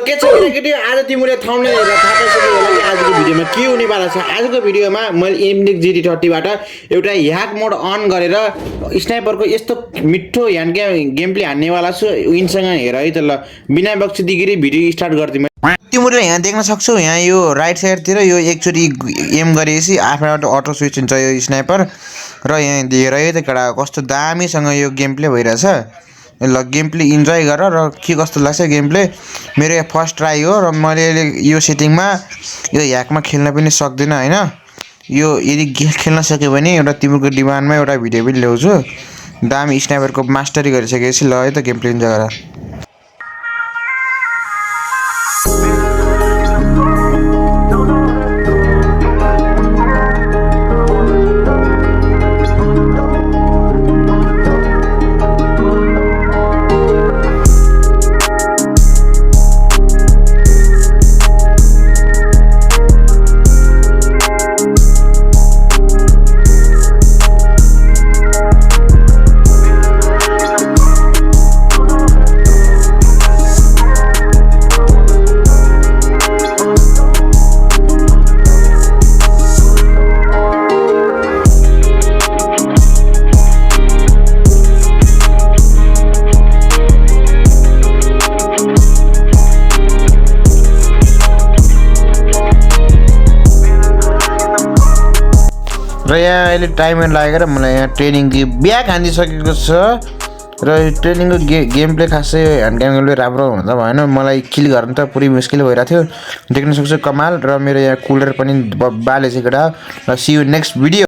के छ केटी आज तिमीले थम्बनेल हेरेर थाहा पाइसक्यौ होला कि आजको भिडियोमा के हुने वाला छ। आजको भिडियोमा मैले एमनिक GT30 बाट एउटा ह्याक मोड अन गरेर स्नाइपरको यस्तो मिठो ह्यान्ड गेम प्ले हान्नेवाला छु। विनसँग हेर है त ल, बिना बक्सिदिगिरी भिडियो स्टार्ट गर्दिम। तिमीले यहाँ देख्न सक्छौ, यहाँ यो राइट साइडतिर यो एकचोटि एम गरेपछि आफैबाट अटो स्विच हुन्छ यो स्नाइपर। र यहाँ दिएर है त केटा कस्तो दामीसँग यो गेम प्ले भइरहेछ। ल गेम प्ले इन्जोय गर र के कस्तो लाग्छ गेम प्ले। मेरो यहाँ फर्स्ट ट्राई हो र मैले यो सेटिङमा यो ह्याकमा खेल्न पनि सक्दिनँ हैन। यो यदि खेल्न सक्यो भने एउटा तिम्रो डिमान्डमा एउटा भिडियो पनि ल्याउँछु। दामी स्नाइपरको मास्टरी गरिसकेपछि ल है त गेम प्ले इन्जोय गर। र यहाँ अहिले टाइमर लागेर मलाई यहाँ ट्रेनिङको ब्याक हानिसकेको छ। र ट्रेनिङको गेम प्ले खासै ह्यान्ड गेम प्ले राम्रो हुँदा भएन। मलाई किल गर्न त पुरै मुस्किल भइरहेको थियो। देख्न सक्छु कमाल। र मेरो यहाँ कुलर पनि बालेछ केटा। र सी यु नेक्स्ट भिडियो।